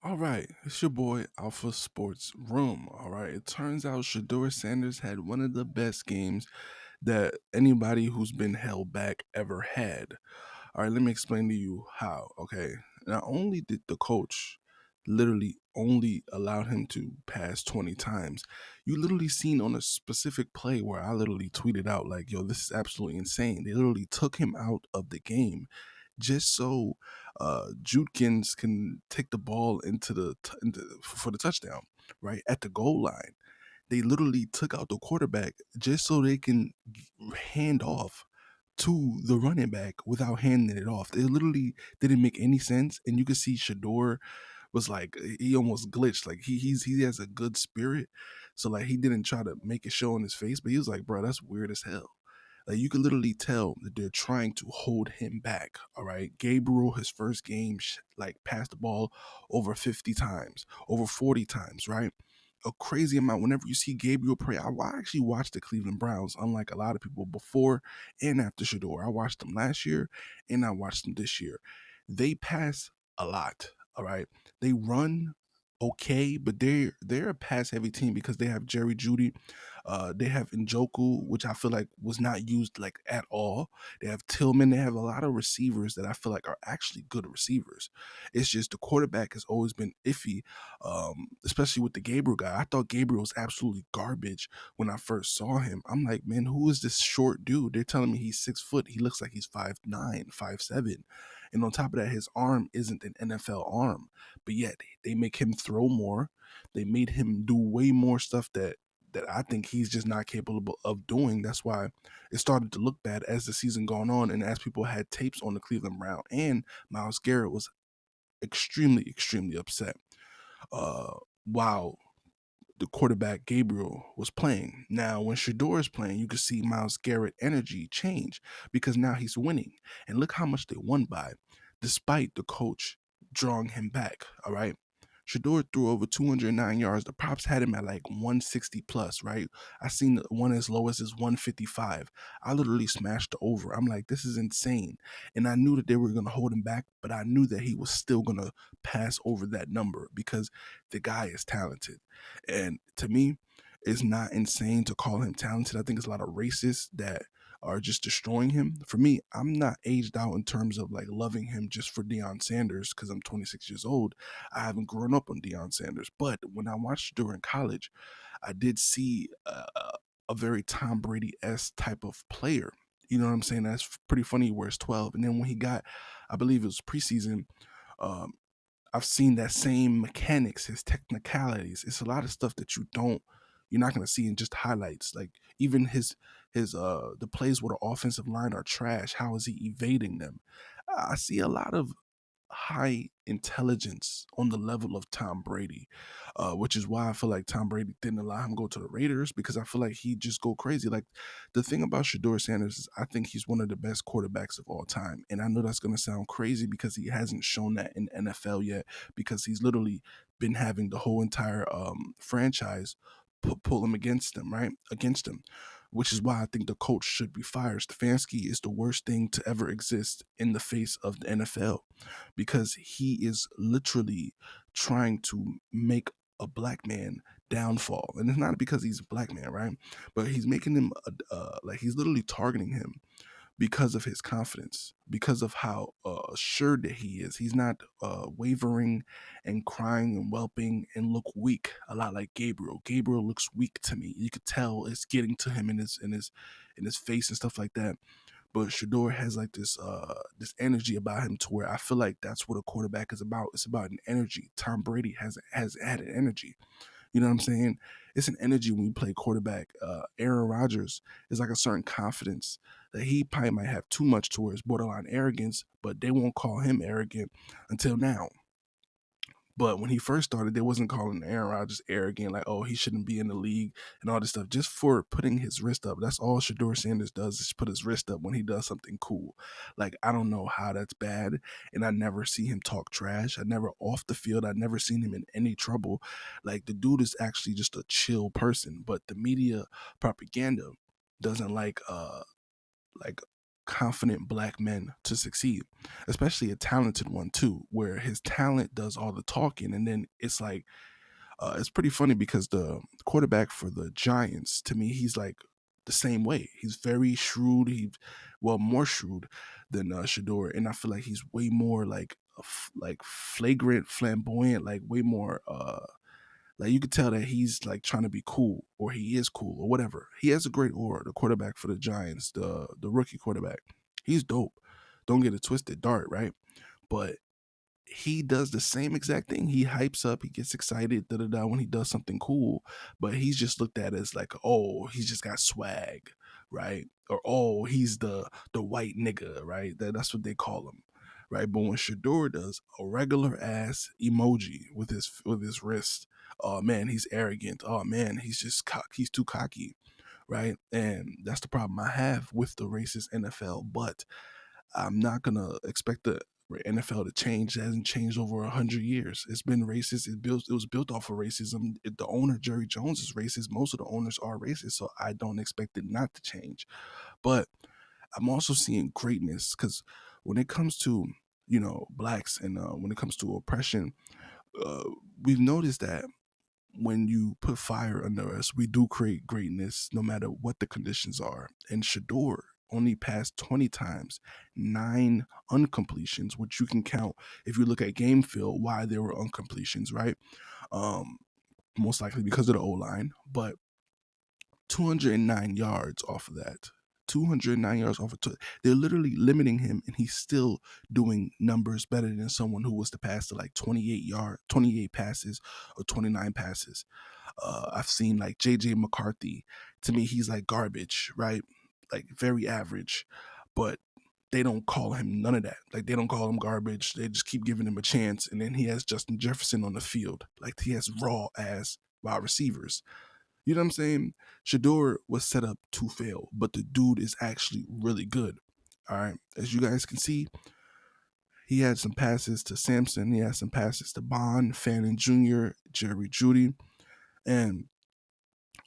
All right, it's your boy Alpha Sports Room. All right, it turns out Shedeur Sanders had one of the best games that anybody who's been held back ever had. All right, let me explain to you how. Okay, not only did the coach literally only allowed him to pass 20 times, you literally seen on a specific play where I literally tweeted out, like, yo, this is absolutely insane. They literally took him out of the game just so Judkins can take the ball for the touchdown, right at the goal line. They literally took out the quarterback just so they can hand off to the running back without handing it off. It literally didn't make any sense, and you could see Shador was like he almost glitched. Like he has a good spirit, so like he didn't try to make it show on his face, but he was like, bro, that's weird as hell. Like you can literally tell that they're trying to hold him back. All right, Gabriel, his first game, like passed the ball over 50 times, over 40 times, right? A crazy amount. Whenever you see Gabriel pray, I actually watched the Cleveland Browns, unlike a lot of people before and after Shador. I watched them last year and I watched them this year. They pass a lot. All right, they run okay, but they're a pass heavy team because they have Jerry Judy, they have Njoku, which I feel like was not used like at all. They have Tillman. They have a lot of receivers that I feel like are actually good receivers. It's just the quarterback has always been iffy, especially with the Gabriel guy. I thought Gabriel was absolutely garbage when I first saw him. I'm like, man, who is this short dude? They're telling me he's 6 foot. He looks like he's 5'9", 5'7". And on top of that, his arm isn't an NFL arm, but yet they make him throw more. They made him do way more stuff that I think he's just not capable of doing. That's why it started to look bad as the season gone on, and as people had tapes on the Cleveland Brown. And Myles Garrett was extremely, extremely upset. Uh, wow, the quarterback Gabriel was playing. Now, when Shedeur is playing, you can see Myles Garrett energy change because now he's winning. And look how much they won by, despite the coach drawing him back. All right. Shedeur threw over 209 yards. The props had him at like 160 plus, right? I seen one as low as 155. I literally smashed the over. I'm like, this is insane. And I knew that they were going to hold him back, but I knew that he was still going to pass over that number because the guy is talented. And to me, it's not insane to call him talented. I think it's a lot of racists that are just destroying him. For me, I'm not aged out in terms of like loving him just for Deion Sanders because I'm 26 years old. I haven't grown up on Deion Sanders, but when I watched during college, I did see a very Tom Brady s type of player. You know what I'm saying? That's pretty funny. He wears 12, and then when he got, I believe it was preseason. Um, I've seen that same mechanics, his technicalities. It's a lot of stuff that you're not gonna see in just highlights. Like even his the plays where the offensive line are trash. How is he evading them? I see a lot of high intelligence on the level of Tom Brady, which is why I feel like Tom Brady didn't allow him to go to the Raiders because I feel like he'd just go crazy. Like the thing about Shedeur Sanders is I think he's one of the best quarterbacks of all time. And I know that's going to sound crazy because he hasn't shown that in NFL yet because he's literally been having the whole entire franchise pull him against him, right? Against him, which is why I think the coach should be fired. Stefanski is the worst thing to ever exist in the face of the NFL because he is literally trying to make a black man downfall. And it's not because he's a black man, right? But he's making him like he's literally targeting him because of his confidence, because of how assured that he is. He's not wavering and crying and whelping and look weak, a lot like Gabriel. Gabriel looks weak to me. You could tell it's getting to him in his face and stuff like that. But Shador has like this energy about him to where I feel like that's what a quarterback is about. It's about an energy. Tom Brady has had an energy. You know what I'm saying? It's an energy when you play quarterback. Aaron Rodgers is like a certain confidence that he probably might have too much towards borderline arrogance, but they won't call him arrogant until now. But when he first started, they wasn't calling Aaron Rodgers arrogant, like, oh, he shouldn't be in the league and all this stuff, just for putting his wrist up. That's all Shador Sanders does is put his wrist up when he does something cool. Like, I don't know how that's bad. And I never see him talk trash. I never off the field. I never seen him in any trouble. Like, the dude is actually just a chill person. But the media propaganda doesn't like confident black men to succeed, especially a talented one too, where his talent does all the talking. And then it's pretty funny because the quarterback for the Giants, to me, he's like the same way. He's very shrewd. He's well more shrewd than Shedeur, and I feel like he's way more like like flagrant, flamboyant, like way more. Like you could tell that he's like trying to be cool, or he is cool, or whatever. He has a great aura. The quarterback for the Giants, the rookie quarterback, he's dope. Don't get it twisted, Dart, right? But he does the same exact thing. He hypes up, he gets excited, da da da, when he does something cool. But he's just looked at as like, oh, he's just got swag, right? Or oh, he's the white nigga, right? That's what they call him, right? But when Shedeur does a regular ass emoji with his wrist, oh man, he's arrogant. Oh man, he's just he's too cocky, right? And that's the problem I have with the racist NFL. But I'm not gonna expect the NFL to change. It hasn't changed over 100 years. It's been racist. It was built off of racism. The owner Jerry Jones is racist. Most of the owners are racist, so I don't expect it not to change. But I'm also seeing greatness because when it comes to blacks and when it comes to oppression, uh, we've noticed that when you put fire under us, we do create greatness no matter what the conditions are. And Shador only passed 20 times, 9 uncompletions, which you can count if you look at game field why there were uncompletions, right? Um, Most likely because of the O line, but 209 yards off of that. 209 yards off of they're literally limiting him, and he's still doing numbers better than someone who was to pass to like 28 passes or 29 passes. I've seen like JJ McCarthy. To me, he's like garbage, right? Like very average, but they don't call him none of that. Like they don't call him garbage. They just keep giving him a chance. And then he has Justin Jefferson on the field. Like he has raw ass wide receivers. You know what I'm saying? Shador was set up to fail, but the dude is actually really good. All right. As you guys can see, he had some passes to Sampson. He had some passes to Bond, Fannin Jr., Jerry Judy, and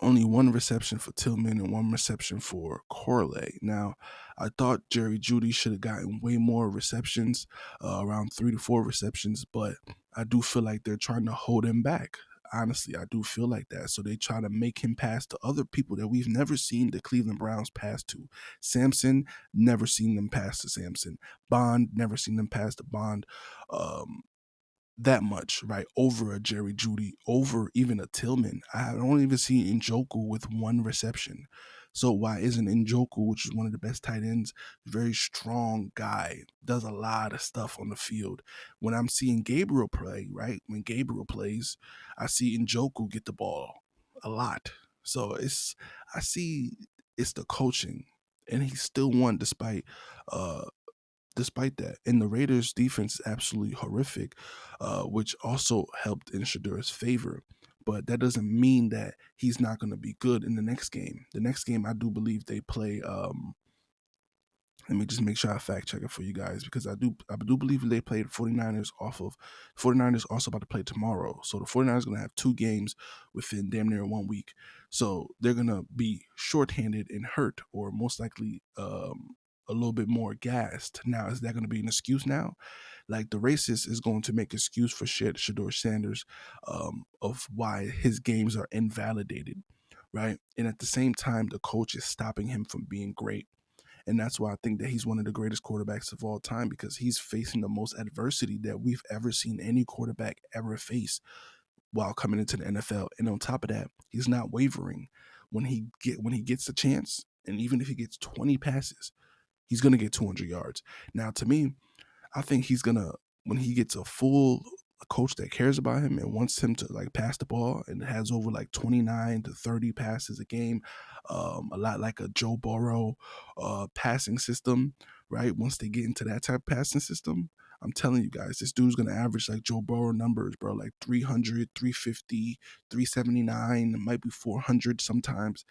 only one reception for Tillman and one reception for Corley. Now, I thought Jerry Judy should have gotten way more receptions, around 3 to 4 receptions, but I do feel like they're trying to hold him back. Honestly, I do feel like that. So they try to make him pass to other people that we've never seen the Cleveland Browns pass to. Sampson, never seen them pass to Sampson. Bond, never seen them pass to Bond. Um, that much, right? Over a Jerry Judy, over even a Tillman. I don't even see Njoku with one reception. So why isn't Njoku, which is one of the best tight ends, very strong guy, does a lot of stuff on the field. When I'm seeing Gabriel play, right? When Gabriel plays, I see Njoku get the ball a lot. So I see it's the coaching, and he still won uh despite that. And the Raiders' defense is absolutely horrific, which also helped in Shadur's favor. But that doesn't mean that he's not going to be good in the next game. The next game, I do believe they play. Let me just make sure I fact check it for you guys because I do believe they played 49ers off of 49ers also about to play tomorrow. So the 49ers going to have 2 games within damn near 1 week. So they're going to be shorthanded and hurt, or most likely a little bit more gassed. Now, is that going to be an excuse now? Like the racist is going to make excuse for Shedeur Sanders, of why his games are invalidated, right? And at the same time, the coach is stopping him from being great. And that's why I think that he's one of the greatest quarterbacks of all time, because he's facing the most adversity that we've ever seen any quarterback ever face while coming into the NFL. And on top of that, he's not wavering. When he gets a chance, and even if he gets 20 passes, he's going to get 200 yards. Now, to me, I think he's gonna, when he gets a coach that cares about him and wants him to like pass the ball and has over like 29 to 30 passes a game, a lot like a Joe Burrow passing system, right? Once they get into that type of passing system, I'm telling you guys, this dude's gonna average like Joe Burrow numbers, bro, like 300, 350, 379, it might be 400 sometimes.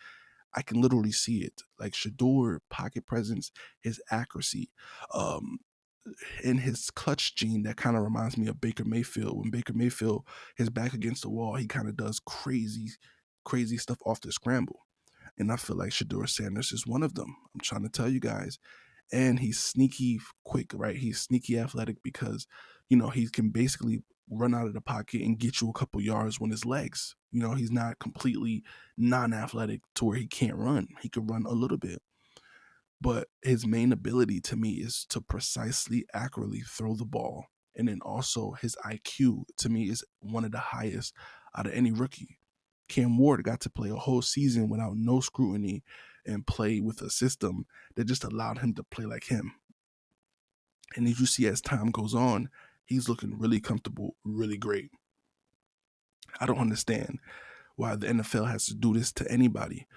I can literally see it. Like Shador, pocket presence, his accuracy, um, in his clutch gene that kind of reminds me of Baker Mayfield. When Baker Mayfield is back against the wall, he kind of does crazy stuff off the scramble. And I feel like Shedeur Sanders is one of them. I'm trying to tell you guys. and he's sneaky quick, right? He's sneaky athletic because he can basically run out of the pocket and get you a couple yards when his legs. He's not completely non-athletic to where he can't run. He can run a little bit. But his main ability to me is to precisely, accurately throw the ball. And then also his IQ to me is one of the highest out of any rookie. Cam Ward got to play a whole season without no scrutiny and play with a system that just allowed him to play like him. And as you see as time goes on, he's looking really comfortable, really great. I don't understand why the NFL has to do this to anybody.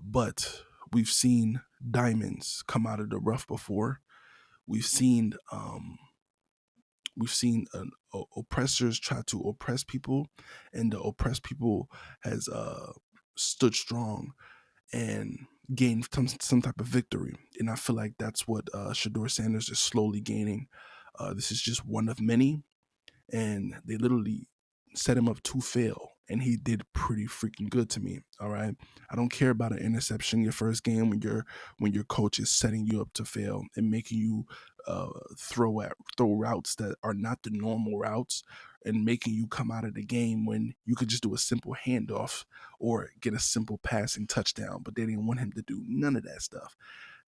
But we've seen diamonds come out of the rough before. We've seen oppressors try to oppress people, and the oppressed people has stood strong and gained some type of victory. And I feel like that's what Shedeur Sanders is slowly gaining. This is just one of many, and they literally set him up to fail, and he did pretty freaking good to me. All right, I don't care about an interception your first game when your coach is setting you up to fail and making you throw routes that are not the normal routes, and making you come out of the game when you could just do a simple handoff or get a simple passing touchdown. But they didn't want him to do none of that stuff.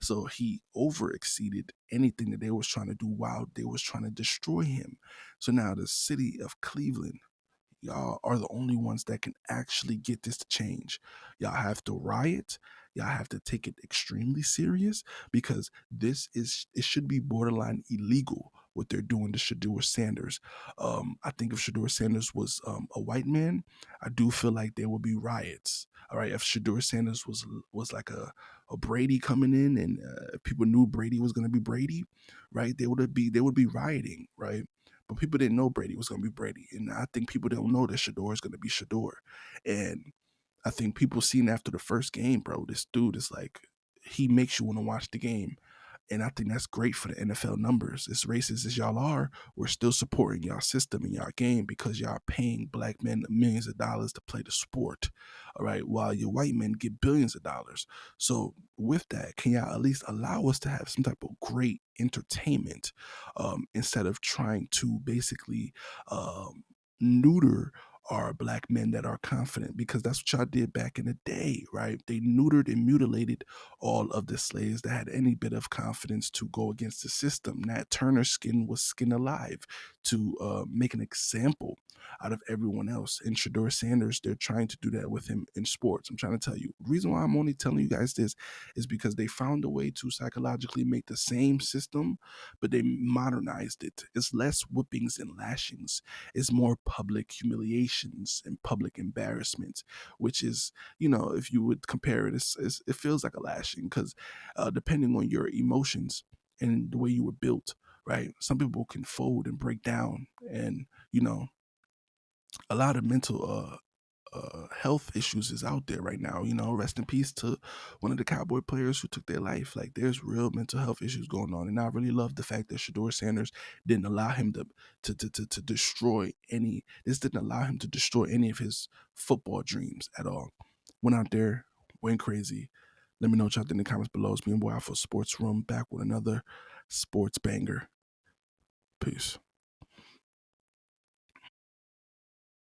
So he over exceeded anything that they was trying to do while they was trying to destroy him. So now the city of Cleveland, y'all are the only ones that can actually get this to change. Y'all have to riot. Y'all have to take it extremely serious, because it should be borderline illegal what they're doing to Shedeur Sanders. I think if Shedeur Sanders was a white man, I do feel like there would be riots. All right, if Shedeur Sanders was like a Brady coming in, and if people knew Brady was going to be Brady, right? They would be rioting, right? But people didn't know Brady was going to be Brady. And I think people don't know that Shedeur is going to be Shedeur. And I think people seen after the first game, bro, this dude is like, he makes you want to watch the game. And I think that's great for the NFL numbers. As racist as y'all are, we're still supporting y'all system and y'all game, because y'all paying black men millions of dollars to play the sport. All right. While your white men get billions of dollars. So with that, can y'all at least allow us to have some type of great entertainment, instead of trying to basically neuter are black men that are confident, because that's what y'all did back in the day, right? They neutered and mutilated all of the slaves that had any bit of confidence to go against the system. Nat Turner's skin was skin alive to make an example out of everyone else. And Shedeur Sanders, they're trying to do that with him in sports. I'm trying to tell you. The reason why I'm only telling you guys this is because they found a way to psychologically make the same system, but they modernized it. It's less whippings and lashings. It's more public humiliations and public embarrassment, which is, if you would compare it, it feels like a lashing, because depending on your emotions and the way you were built, right? Some people can fold and break down, and a lot of mental health issues is out there right now. Rest in peace to one of the Cowboy players who took their life. Like, there's real mental health issues going on, and I really love the fact that Shedeur Sanders didn't allow him to destroy any. This didn't allow him to destroy any of his football dreams at all. Went out there, went crazy. Let me know what y'all think in the comments below. It's me and Boy Alpha Sports Room, back with another sports banger. Peace.